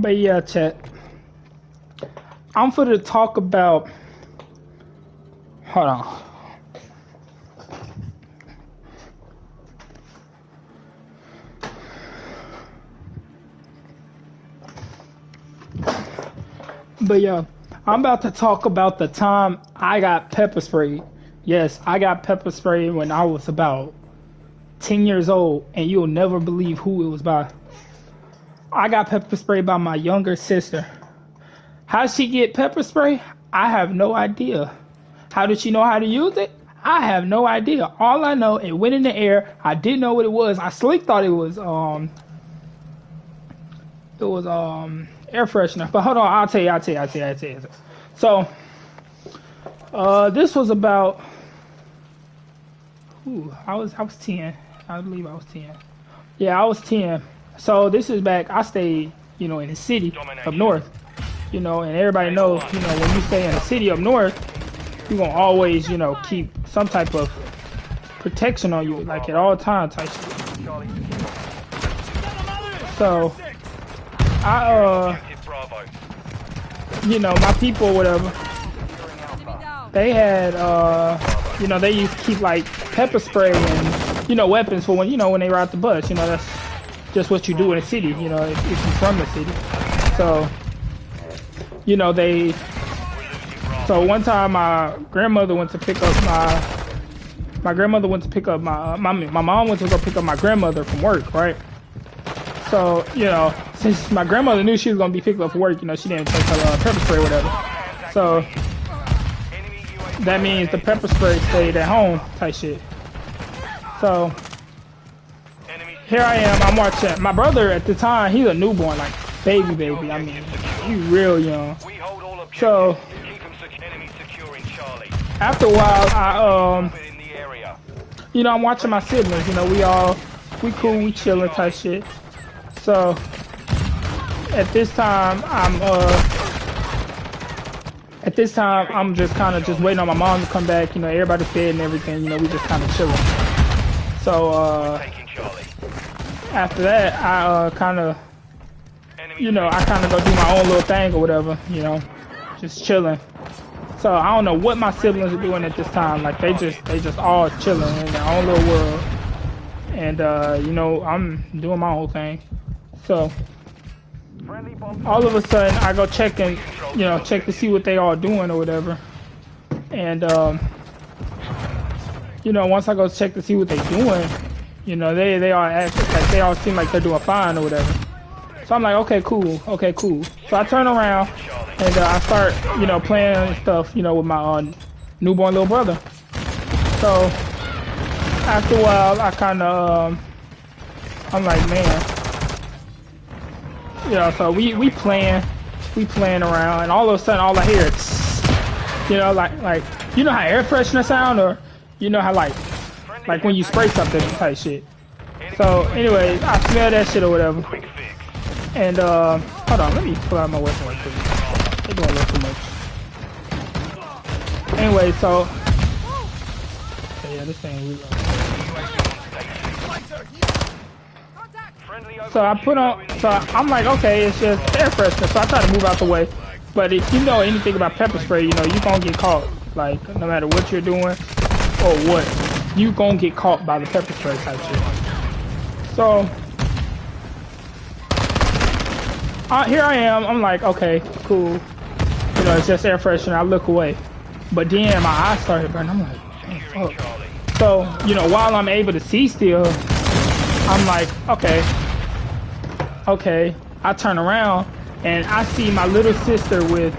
But yeah, chat. I'm for to talk about. Hold on. But yeah, I'm about to talk about the time I got pepper sprayed. Yes, I got pepper sprayed when I was about 10 years old, and you'll never believe who it was by. I got pepper sprayed by my younger sister. How she get pepper spray? I have no idea. How did she know how to use it? I have no idea. All I know, it went in the air. I didn't know what it was. I slick thought it was air freshener. But hold on, I'll tell you. So, this was about. I was 10. I believe I was 10. Yeah, I was 10. So this is back. I stayed, in the city up north. And everybody knows, when you stay in the city up north, you're gonna always, keep some type of protection on you, like at all times type shit. So my people, whatever, they had, they used to keep like pepper spray and, weapons for when they ride the bus. That's just what you do in the city, if you're from the city. So, so one time my grandmother went to pick up my mom went to go pick up my grandmother from work, right? So, since my grandmother knew she was going to be picked up for work, she didn't take her pepper spray or whatever. So, that means the pepper spray stayed at home type shit. So, here I am, I'm watching. My brother at the time, he's a newborn, like baby. I mean, he's real young. So, after a while, I'm watching my siblings. We cool, we chilling type shit. So, at this time, I'm just kind of waiting on my mom to come back. Everybody's fed and everything. We just kind of chilling. So, after that, I kind of go do my own little thing or whatever. Just chilling. So I don't know what my siblings are doing at this time. Like they just all chilling in their own little world. And I'm doing my own thing. So all of a sudden I go check to see what they all doing or whatever. And once I go check to see what they doing, they all act like they all seem like they're doing fine or whatever. So I'm like, okay, cool. So I turn around and I start, playing stuff, with my newborn little brother. So after a while, I kind of, I'm like, man, so we playing around, and all of a sudden, all I hear is, like how air freshener sound, or how like when you spray something type shit. So anyway, I smell that shit or whatever. And hold on, let me pull out my weapon right quick. They're doing a little too much. Anyway, so yeah, this thing reload. So I put on, so I'm like, okay, it's just air freshener. So I try to move out the way. But if you know anything about pepper spray, you're gonna get caught. Like no matter what you're doing or what, you gonna get caught by the pepper spray type shit. So here I am. I'm like, okay, cool. It's just air freshener. I look away, but then my eyes started burning. I'm like, man, fuck. So while I'm able to see still, I'm like, okay. I turn around and I see my little sister with,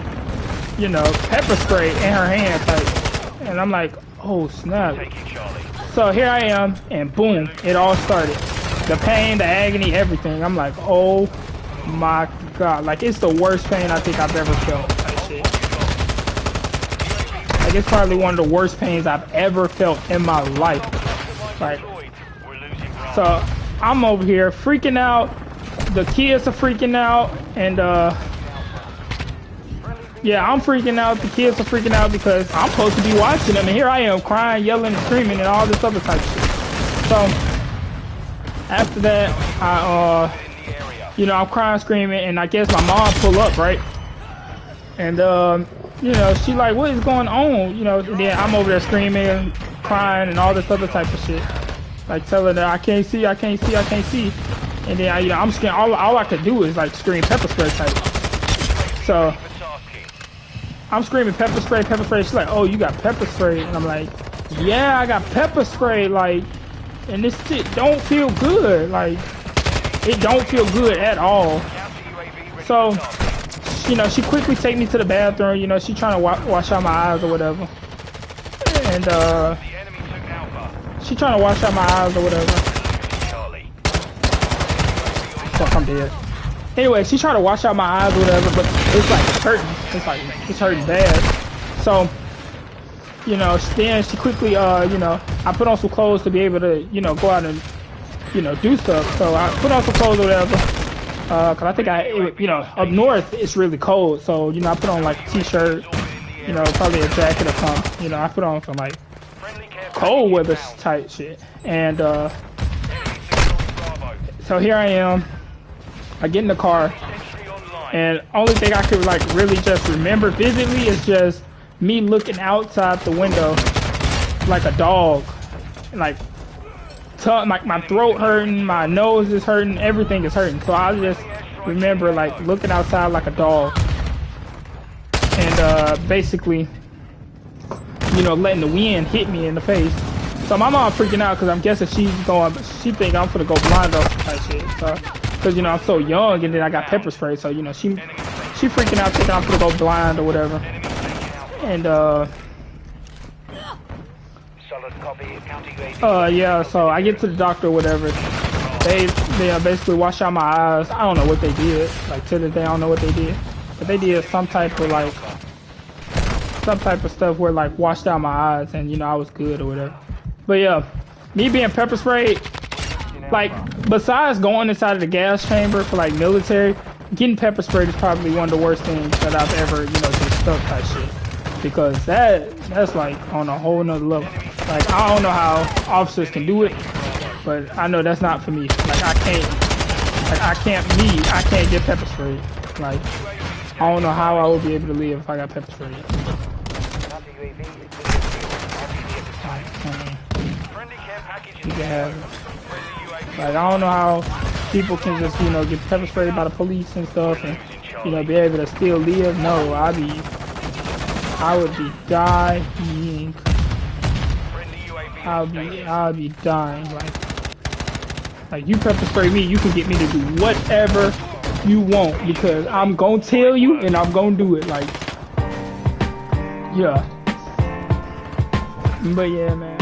pepper spray in her hand, like, and I'm like, oh snap. So here I am, and boom, it all started. The pain, the agony, everything. I'm like, oh my god, like it's the worst pain I think I've ever felt. Like it's probably one of the worst pains I've ever felt in my life. Like, so I'm over here freaking out. The kids are freaking out, and yeah, I'm freaking out. The kids are freaking out because I'm supposed to be watching them, and here I am crying, yelling, and screaming, and all this other type of shit. So after that, you know, I'm crying, screaming, and I guess my mom pull up, right? And you know, she like, what is going on? You know, and then I'm over there screaming, crying, and all this other type of shit. Like telling her, I can't see, I can't see, I can't see. And then, you know, I'm screaming, all I could do is like scream pepper spray type. So, I'm screaming pepper spray, pepper spray. She's like, oh, you got pepper spray. And I'm like, yeah, I got pepper spray. Like, and this shit don't feel good. Like, it don't feel good at all. So, you know, she quickly take me to the bathroom. You know, she trying to wash out my eyes or whatever. And, she trying to wash out my eyes or whatever. Fuck, I'm dead. Anyway, she trying to wash out my eyes or whatever, but it's like hurting. It's hurting bad. So, you know, then she quickly, you know, I put on some clothes to be able to, you know, go out and, you know, do stuff. So I put on some clothes or whatever. Cause I think you know, up north it's really cold. So, you know, I put on like a t-shirt, you know, probably a jacket or something. You know, I put on some like cold weather type shit. And, so here I am. I get in the car, and only thing I could like really just remember vividly is just me looking outside the window like a dog, like my throat hurting, my nose is hurting, everything is hurting. So I just remember like looking outside like a dog, and basically, you know, letting the wind hit me in the face. So my mom freaking out because I'm guessing she think I'm gonna go blind or type shit. So. Cause you know I'm so young, and then I got pepper spray, so you know she freaking out, thinking I'm gonna go blind or whatever. And yeah, so I get to the doctor or whatever. They basically wash out my eyes. I don't know what they did. Like to this day, I don't know what they did, but they did some type of stuff where like washed out my eyes, and you know I was good or whatever. But yeah, me being pepper sprayed. Like, besides going inside of the gas chamber for like military, getting pepper sprayed is probably one of the worst things that I've ever, you know, just stuck type shit. Because that's like on a whole nother level. Like, I don't know how officers can do it, but I know that's not for me. Like, I can't get pepper sprayed. Like, I don't know how I would be able to live if I got pepper sprayed. You can have it. Like, I don't know how people can just, you know, get pepper sprayed by the police and stuff and, you know, be able to still live. No, I would be dying. I'll be dying. Like you pepper spray me, you can get me to do whatever you want because I'm gonna tell you and I'm gonna do it. Like, yeah. But yeah, man.